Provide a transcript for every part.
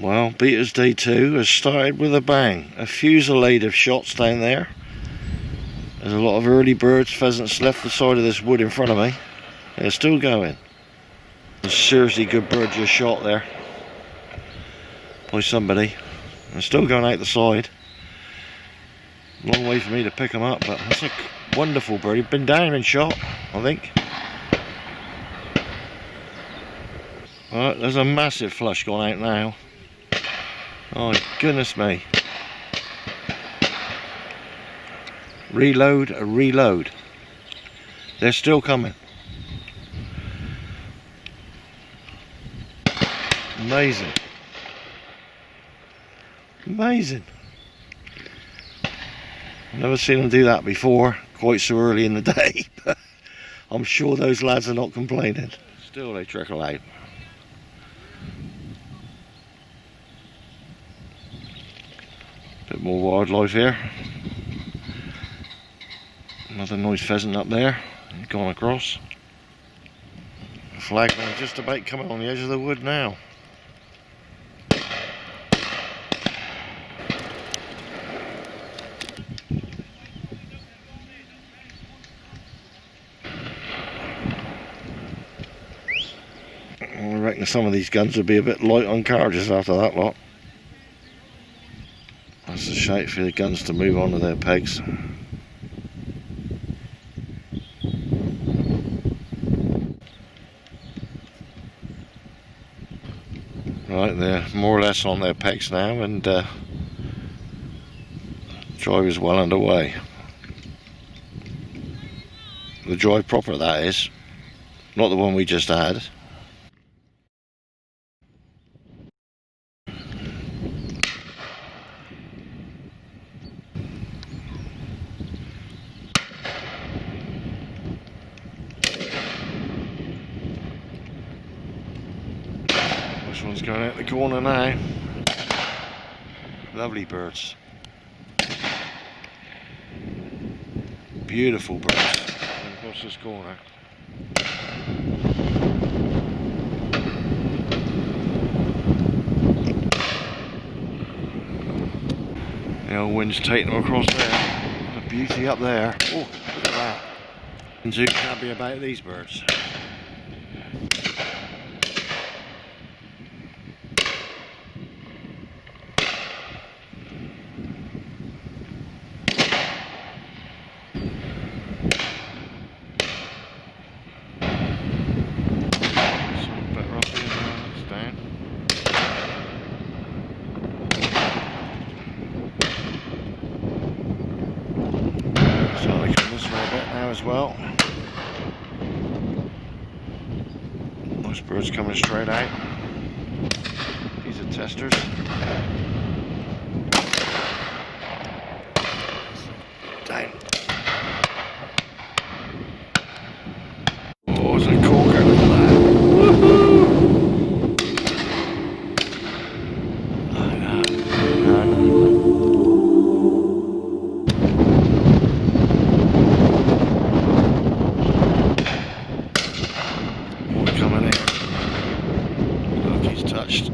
Well, Beaters Day 2 has started with a bang. A fusillade of shots down there. There's a lot of early birds, pheasants left the side of this wood in front of me. They're still going. A seriously good bird just shot there by somebody. They're still going out the side. Long way for me to pick them up, but that's a wonderful bird. He'd been down and shot, I think. Right, there's a massive flush gone out now. Oh goodness me. Reload, a reload. They're still coming. Amazing. Amazing. Never seen them do that before, quite so early in the day, but I'm sure those lads are not complaining. Still they trickle out. Bit more wildlife here. Another nice pheasant up there, gone across. Flagman just about coming on the edge of the wood now. I reckon some of these guns would be a bit light on cartridges after that lot. That's a shout for the guns to move on to their pegs. Right, they're more or less on their pegs now, and drive is well underway. The drive proper, that is, not the one we just had. This one's going out the corner now. Lovely birds. Beautiful birds. And across this corner. The old wind's taking them across there. A beauty up there. Oh, look at that. And Zook happy about these birds. As well. Those birds coming straight out. These are testers. Down. Oh, it's a corker, look at that. Woohoo! Touched.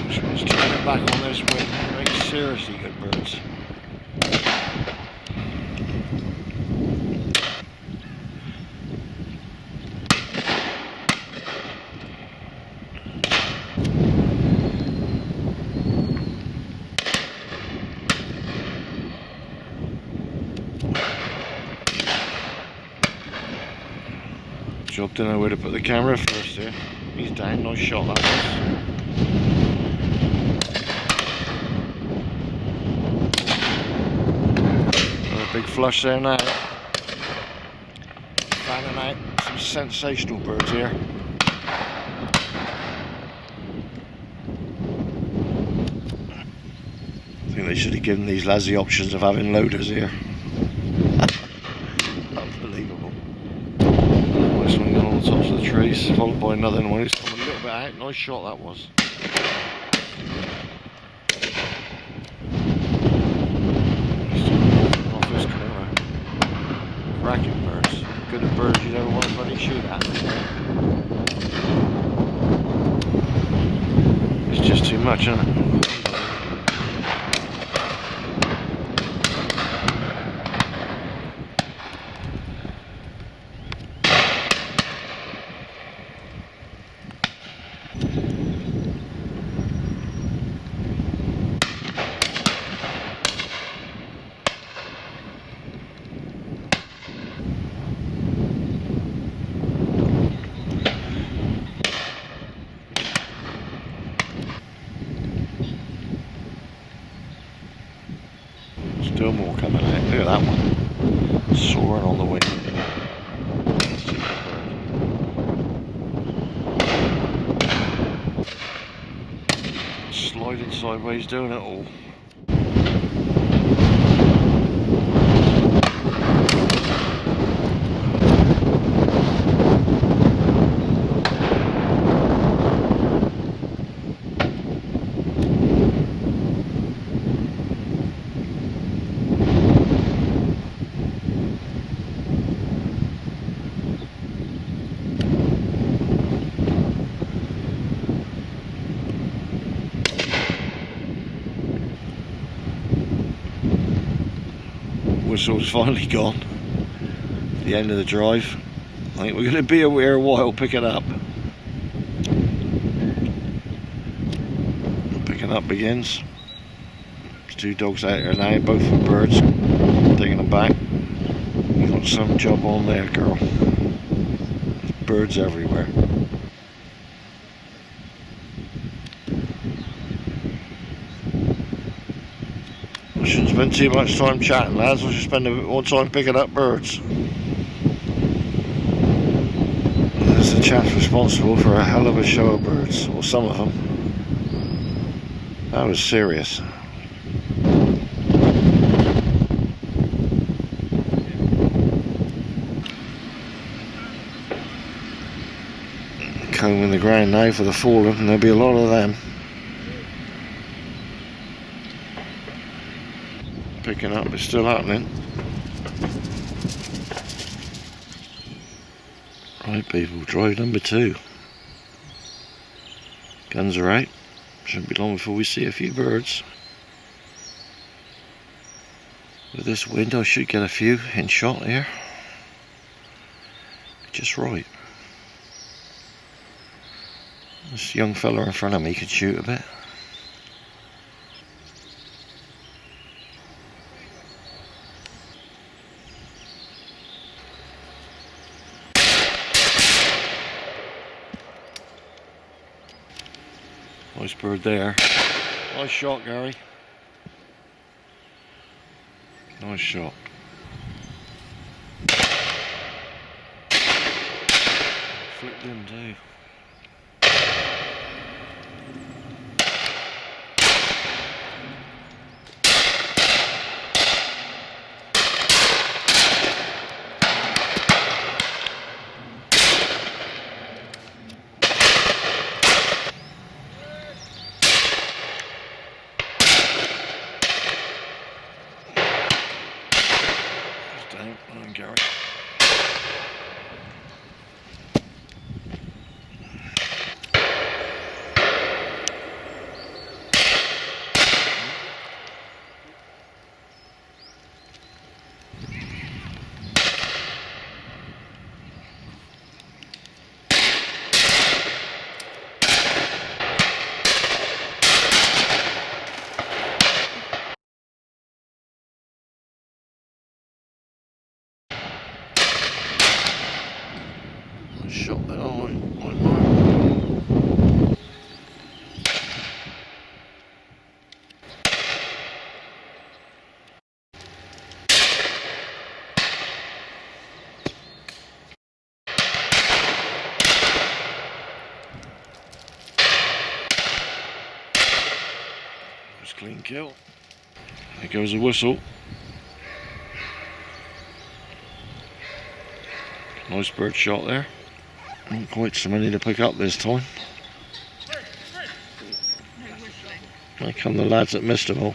Just turn it back on this wind. Make seriously good birds. Job to know where to put the camera first here. He's down, nice shot that was. Another big flush there now. Fanning out some sensational birds here. I think they should have given these lads the options of having loaders here. Unbelievable. Nice one going on the tops of the trees, followed by another one who's come a little bit out. Nice shot that was. Off this corner. Cracking birds. Good birds you'd ever want to bloody shoot at. It's just too much, isn't it? Still more coming out. Look at that one. Soaring on the wing. Sliding sideways, doing it all. Whistle's finally gone. The end of the drive. I think we're going to be here a while picking up. Picking up begins. There's two dogs out there now, both with birds. Taking them back. You got some job on there, girl. There's birds everywhere. I shouldn't spend too much time chatting, lads. I should spend a bit more time picking up birds. There's the chap's responsible for a hell of a show of birds, or some of them. That was serious. Combing the ground now for the fallen, and there'll be a lot of them. Picking up, it's still happening. Right people, drive number 2. Guns are out. Shouldn't be long before we see a few birds. With this wind I should get a few in shot here. Just right. This young fella in front of me could shoot a bit. Nice bird there. Nice shot, Gary. Nice shot. Flipped him too. Gary. Shot that on mark. Just clean kill. There goes a whistle. Nice bird shot there. Not quite so many to pick up this time. Here come the lads that missed them all.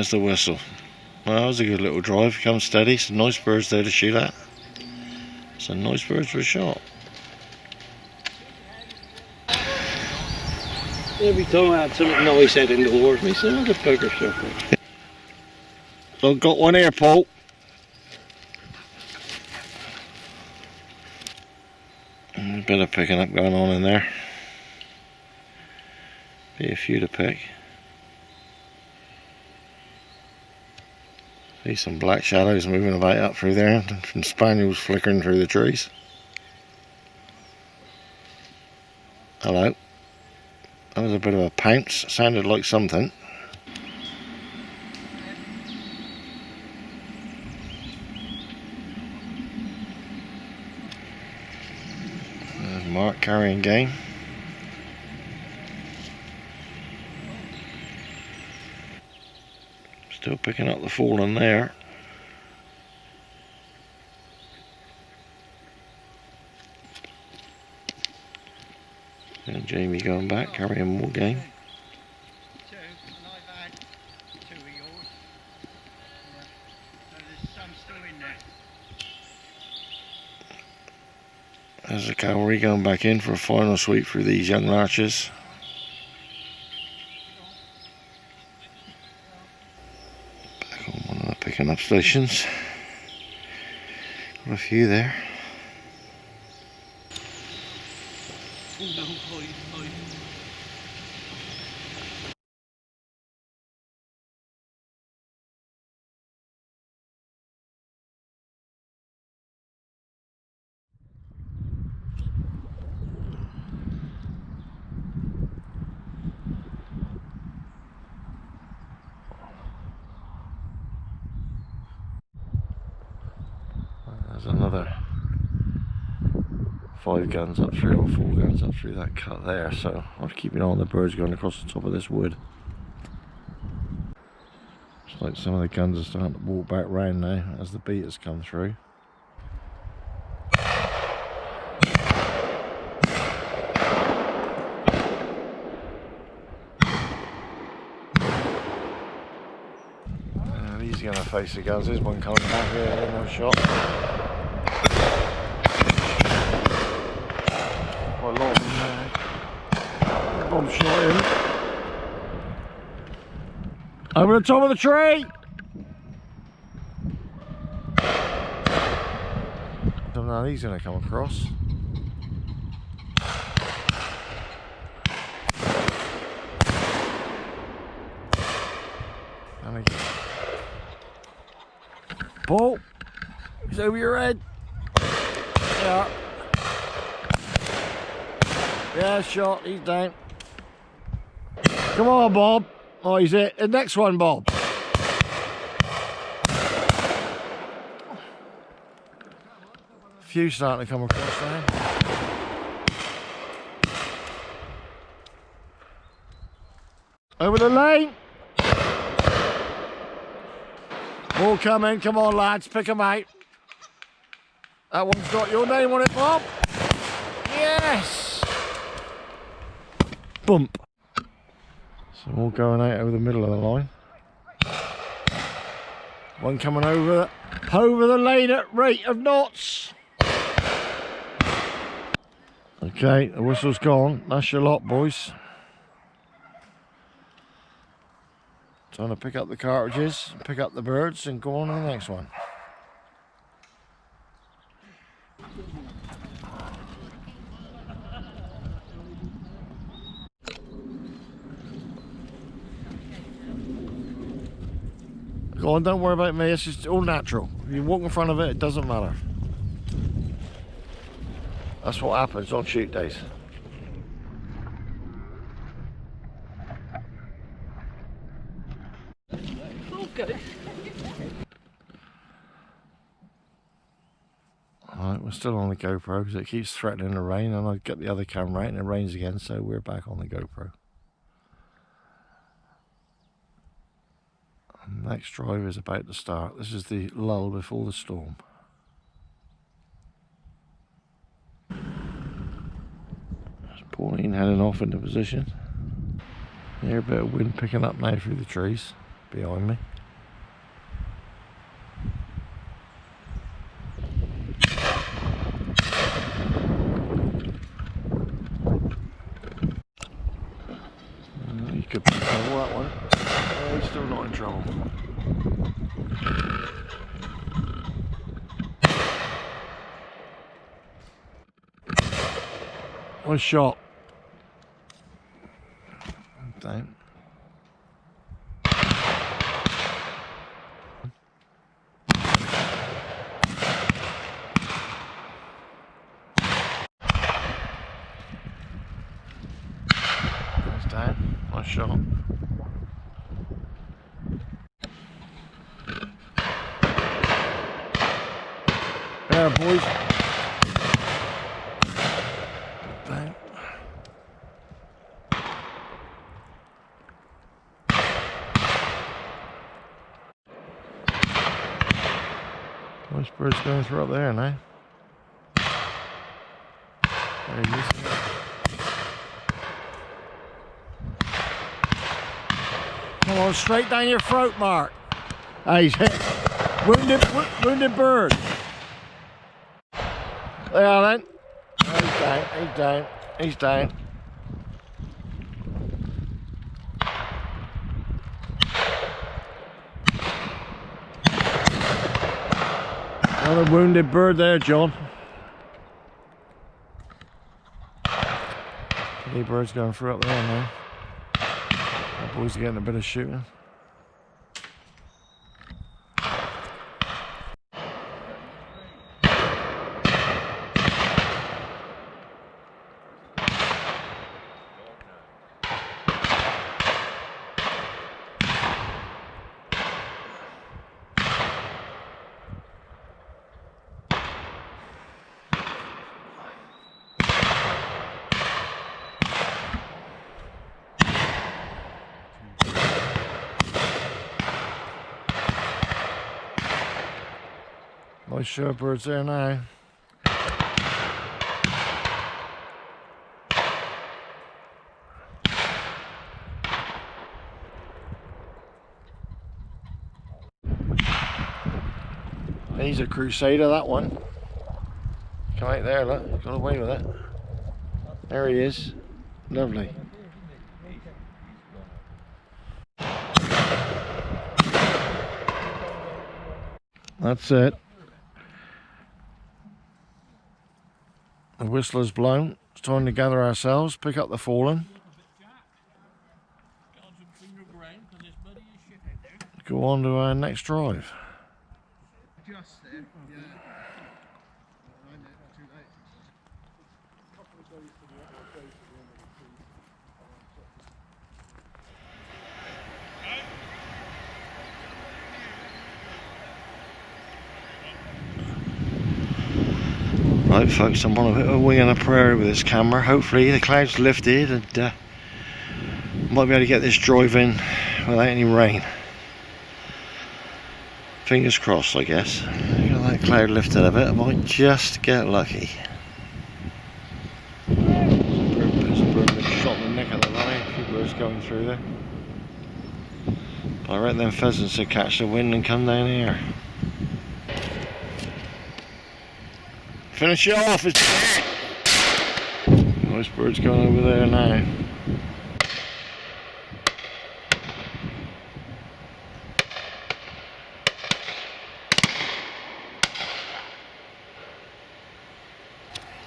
There's the whistle. Well, that was a good little drive. Come steady. Some nice birds there to shoot at. Some nice birds were shot. Every time I had something nice heading towards me, so I could poker stuff. So I've got one here, Paul. A bit of picking up going on in there. Be a few to pick. See some black shadows moving about up through there, and some spaniels flickering through the trees. Hello. That was a bit of a pounce. Sounded like something. There's Mark carrying game. Still picking up the fallen there. And Jamie going back, carrying more game. Two, and I've had two of yours. Yeah. There's some still in there. There's the cavalry going back in for a final sweep through these young larches. Back on one of the picking up stations. Got a few there. There's another 5 guns up through, or 4 guns up through that cut there, so I'll keep an eye on the birds going across the top of this wood. It's like some of the guns are starting to walk back round now as the beaters come through. He's going to face the guns. There's one coming back here, no shot. Quite a lot of them there. Bomb shot him. Over the top of the tree! So now he's going to come across. And again. Paul, he's over your head. Yeah. Yeah, shot, he's down. Come on, Bob. Oh, he's it. The next one, Bob. A few starting to come across now. Over the lane. All coming, come on lads, pick them out. That one's got your name on it, Bob. Yes! Bump. So all going out over the middle of the line. One coming over the lane at rate of knots. Okay, the whistle's gone. That's your lot, boys. Trying to pick up the cartridges, pick up the birds, and go on to the next one. Go on, don't worry about me, it's just all natural. If you walk in front of it, it doesn't matter. That's what happens on shoot days. Okay. Alright, we're still on the GoPro because it keeps threatening to rain, and I get the other camera out and it rains again, so we're back on the GoPro. And the next drive is about to start. This is the lull before the storm. There's Pauline heading off into position. Hear a bit of wind picking up now through the trees. behind me. You could be in trouble, that one. Oh, he's still not in trouble. One shot. Don't. That's down. Nice shot. There, boys. Down. Nice bird's going through up there now. There he is. Come on, straight down your throat, Mark. Ah, he's hit. Wounded bird. There then. He's down. He's down. Another wounded bird there, John. The bird's going through up there now. That boy's getting a bit of shooting. Nice shorebirds there now. He's a crusader, that one. Come out there, look, got away with it. There he is. Lovely. That's it. The whistler's blown. It's time to gather ourselves, pick up the fallen. Go on to our next drive. Just there, yeah. I know, too late. Right folks, I'm on a bit of a wing and a prayer with this camera. Hopefully the clouds lifted and might be able to get this drive in without any rain. Fingers crossed, I guess. Got that cloud lifted a bit, I might just get lucky. There's a bird been shot in the neck of the line, a few birds going through there. But I reckon them pheasants will catch the wind and come down here. Finish it off, it's nice bird's going over there now.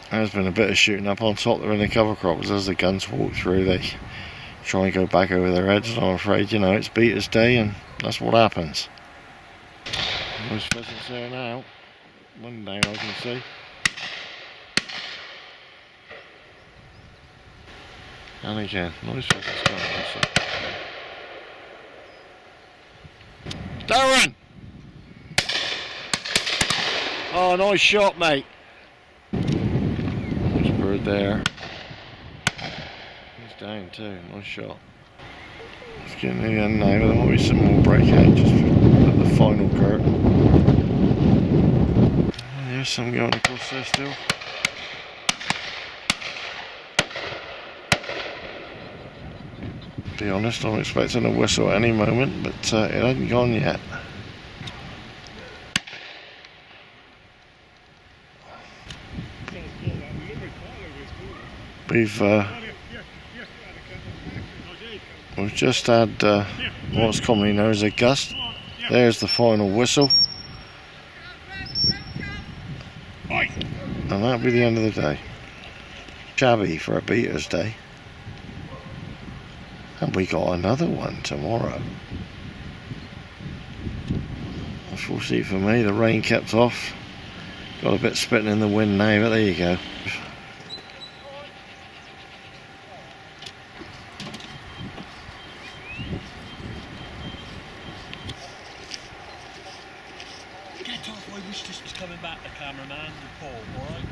There's been a bit of shooting up on top there in the cover crops as the guns walk through. They try and go back over their heads, and I'm afraid, you know, it's beater's day and that's what happens. Nice pheasants there now. One down I can see. And again, nice pheasants going also. Darren! Oh, nice shot, mate. Nice bird there. He's down too, nice shot. It's getting near the end now, but there might be some more breakout just at the final curtain. And there's some going across there still. be honest, I'm expecting a whistle at any moment, but it hasn't gone yet. We've just had what's commonly known as a gust. There's the final whistle, and that'll be the end of the day. Shabby for a beater's day. And we got another one tomorrow. Unfortunately for me, the rain kept off. Got a bit spitting in the wind now, but there you go. Get off, I wish this was coming back, the cameraman, the Paul, alright?